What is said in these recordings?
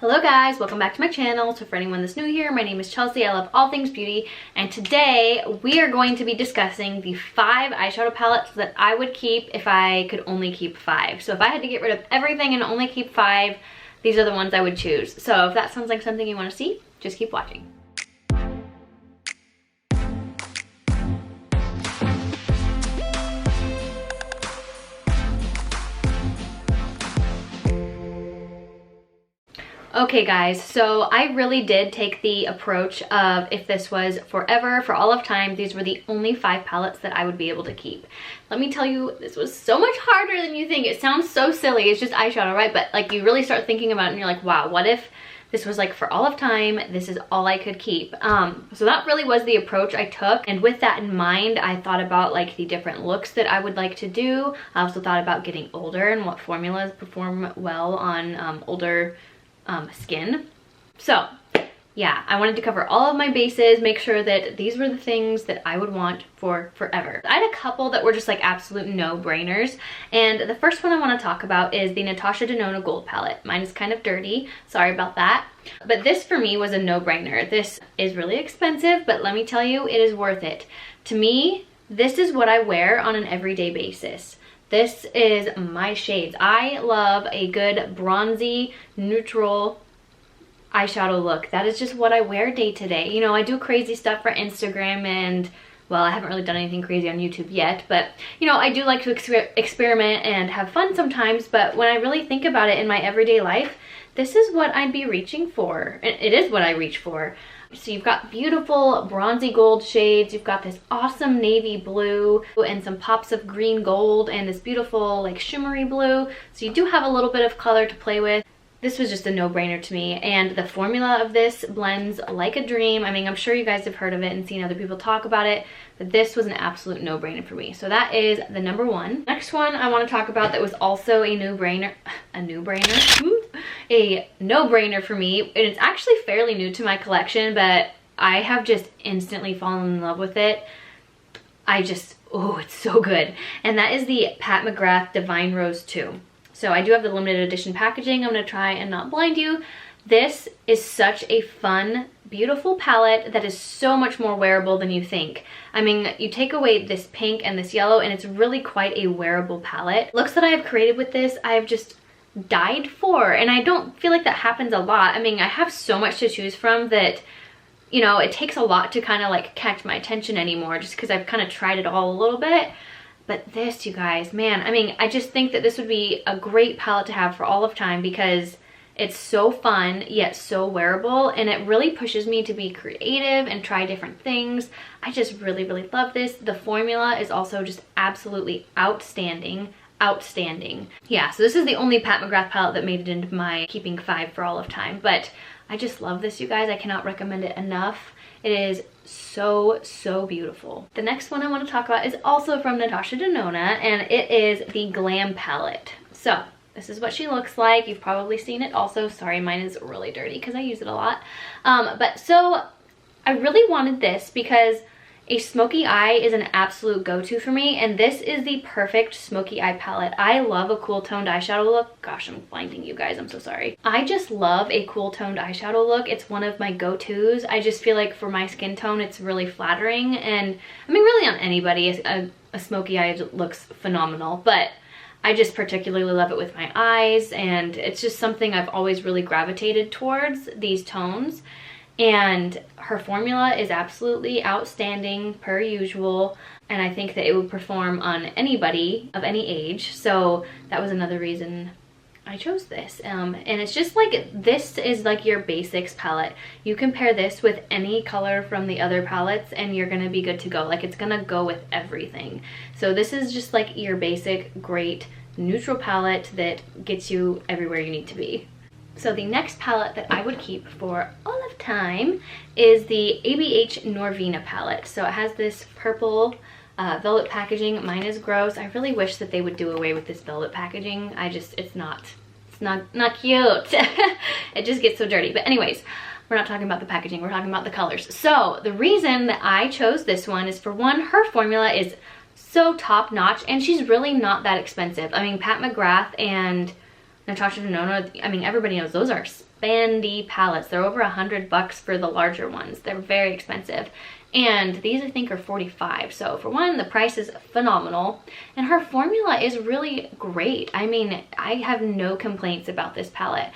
Hello guys, welcome back to my channel. So for anyone that's new here, my name is Chelsea. I love all things beauty, and today we are going to be discussing the 5 eyeshadow palettes that I would keep if I could only keep 5. So if I had to get rid of everything and only keep 5, these are the ones I would choose. So if that sounds like something you want to see, just keep watching. Okay guys, so I really did take the approach of if this was forever, for all of time, these were the only 5 palettes that I would be able to keep. Let me tell you, this was so much harder than you think. It sounds so silly, it's just eyeshadow, right? But like you really start thinking about it and you're like, wow, what if this was like for all of time, this is all I could keep. So that really was the approach I took. And with that in mind, I thought about like the different looks that I would like to do. I also thought about getting older and what formulas perform well on older skin. So yeah, I wanted to cover all of my bases, make sure that these were the things that I would want for forever. I had a couple that were just like absolute no-brainers, and the first one I want to talk about is the Natasha Denona Gold Palette. Mine is kind of dirty, sorry about that, but this for me was a no-brainer. This is really expensive, but let me tell you, it is worth it. To me, this is what I wear on an everyday basis. This is my shades. I love a good bronzy, neutral eyeshadow look. That is just what I wear day to day. You know, I do crazy stuff for Instagram and, well, I haven't really done anything crazy on YouTube yet, but, you know, I do like to experiment and have fun sometimes, but when I really think about it in my everyday life, this is what I'd be reaching for. It is what I reach for. So you've got beautiful bronzy gold shades, you've got this awesome navy blue and some pops of green gold and this beautiful like shimmery blue. So you do have a little bit of color to play with. This was just a no-brainer to me, and the formula of this blends like a dream. I mean, I'm sure you guys have heard of it and seen other people talk about it, but this was an absolute no-brainer for me. So that is the number 1. Next one I want to talk about that was also a no-brainer for me, and it's actually fairly new to my collection, but I have just instantly fallen in love with it. Oh, it's so good. And that is the Pat McGrath Divine Rose 2. So I do have the limited edition packaging. I'm going to try and not blind you. This is such a fun, beautiful palette that is so much more wearable than you think. I mean, you take away this pink and this yellow and it's really quite a wearable palette. Looks that I have created with this, I've just died for, and I don't feel like that happens a lot. I mean, I have so much to choose from that, you know, it takes a lot to kind of like catch my attention anymore, just because I've kind of tried it all a little bit. But this, you guys, man, I mean, I just think that this would be a great palette to have for all of time because it's so fun yet so wearable, and it really pushes me to be creative and try different things. I just really, really love this. The formula is also just absolutely outstanding. Yeah, so this is the only Pat McGrath palette that made it into my keeping 5 for all of time, but I just love this, you guys. I cannot recommend it enough. It is so, so beautiful. The next one I want to talk about is also from Natasha Denona, and it is the Glam palette. So this is what she looks like. You've probably seen it also. Sorry, mine is really dirty because I use it a lot. But so I really wanted this because a smoky eye is an absolute go-to for me, and this is the perfect smoky eye palette. I love a cool toned eyeshadow look. Gosh, I'm blinding you guys, I'm so sorry. I just love a cool toned eyeshadow look. It's one of my go-tos. I just feel like for my skin tone, it's really flattering, and I mean, really on anybody, a smoky eye looks phenomenal, but I just particularly love it with my eyes, and it's just something I've always really gravitated towards, these tones. And her formula is absolutely outstanding per usual, and I think that it would perform on anybody of any age, so that was another reason I chose this. And it's just like, this is like your basics palette. You can pair this with any color from the other palettes and you're gonna be good to go. Like, it's gonna go with everything. So this is just like your basic, great, neutral palette that gets you everywhere you need to be. So the next palette that I would keep for all of time is the ABH Norvina Palette. So it has this purple velvet packaging. Mine is gross. I really wish that they would do away with this velvet packaging. It's not cute. It just gets so dirty. But anyways, we're not talking about the packaging, we're talking about the colors. So the reason that I chose this one is, for one, her formula is so top notch and she's really not that expensive. I mean, Pat McGrath and Natasha Denona, I mean, everybody knows those are Bandy palettes. They're over $100 for the larger ones. They're very expensive. And these I think are $45. So for one, the price is phenomenal. And her formula is really great. I mean, I have no complaints about this palette.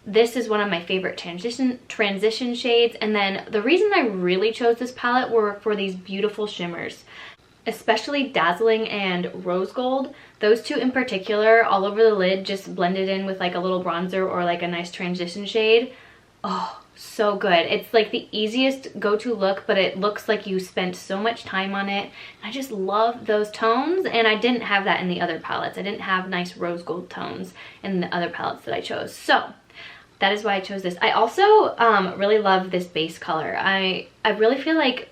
This is one of my favorite transition shades. And then the reason I really chose this palette were for these beautiful shimmers, especially Dazzling and Rose Gold. Those two in particular, all over the lid, just blended in with like a little bronzer or like a nice transition shade. Oh, so good. It's like the easiest go-to look, but it looks like you spent so much time on it. I just love those tones, and I didn't have that in the other palettes. I didn't have nice rose gold tones in the other palettes that I chose. So that is why I chose this. I also really love this base color. I really feel like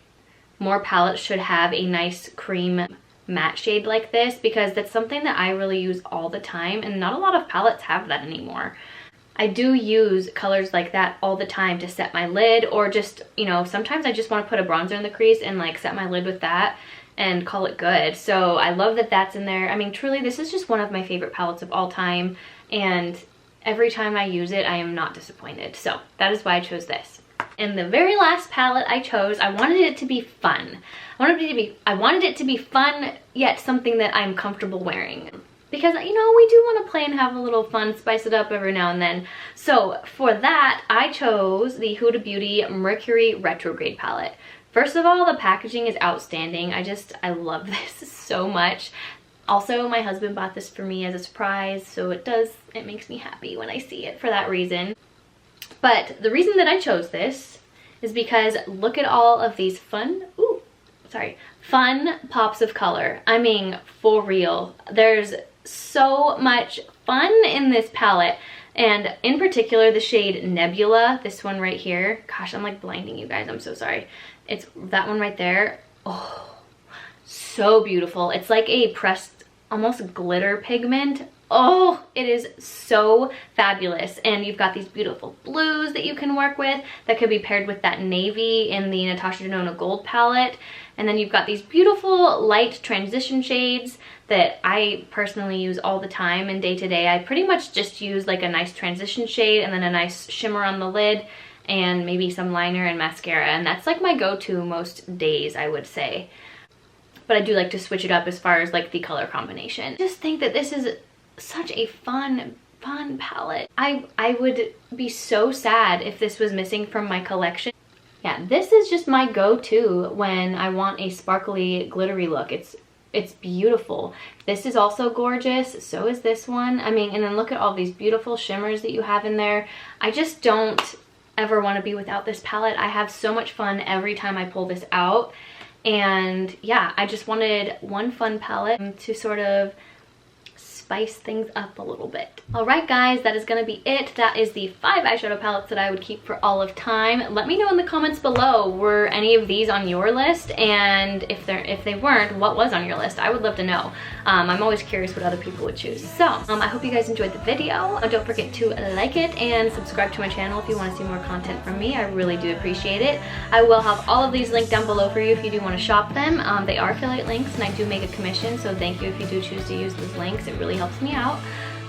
more palettes should have a nice cream matte shade like this, because that's something that I really use all the time, and not a lot of palettes have that anymore. I do use colors like that all the time to set my lid, or just, you know, sometimes I just want to put a bronzer in the crease and like set my lid with that and call it good. So I love that that's in there. I mean, truly, this is just one of my favorite palettes of all time, and every time I use it, I am not disappointed. So that is why I chose this. And the very last palette I chose, I wanted it to be fun. I wanted it to be fun, yet something that I'm comfortable wearing. Because, you know, we do want to play and have a little fun, spice it up every now and then. So for that, I chose the Huda Beauty Mercury Retrograde palette. First of all, the packaging is outstanding. I love this so much. Also, my husband bought this for me as a surprise, so it makes me happy when I see it for that reason. But the reason that I chose this is because look at all of these fun pops of color. I mean, for real. There's so much fun in this palette, and in particular the shade Nebula, this one right here. Gosh, I'm like blinding you guys, I'm so sorry. It's that one right there. Oh, so beautiful. It's like a pressed, almost glitter pigment. Oh, it is so fabulous. And you've got these beautiful blues that you can work with that could be paired with that navy in the Natasha Denona Gold palette. And then you've got these beautiful light transition shades that I personally use all the time and day to day. I pretty much just use like a nice transition shade and then a nice shimmer on the lid and maybe some liner and mascara. And that's like my go-to most days, I would say. But I do like to switch it up as far as like the color combination. I just think that this is such a fun palette. I would be so sad if this was missing from my collection. Yeah, this is just my go-to when I want a sparkly, glittery look. It's beautiful. This is also gorgeous. So is this one. I mean, and then look at all these beautiful shimmers that you have in there. I just don't ever want to be without this palette. I have so much fun every time I pull this out. And yeah, I just wanted one fun palette to sort of spice things up a little bit. Alright guys, that is gonna be it. That is the 5 eyeshadow palettes that I would keep for all of time. Let me know in the comments below, were any of these on your list? And if they weren't, what was on your list? I would love to know. I'm always curious what other people would choose. So, I hope you guys enjoyed the video. Don't forget to like it and subscribe to my channel if you want to see more content from me. I really do appreciate it. I will have all of these linked down below for you if you do want to shop them. They are affiliate links and I do make a commission, so thank you if you do choose to use those links. It really helps me out.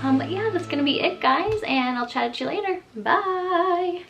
But yeah, that's gonna be it guys, and I'll chat at you later. Bye!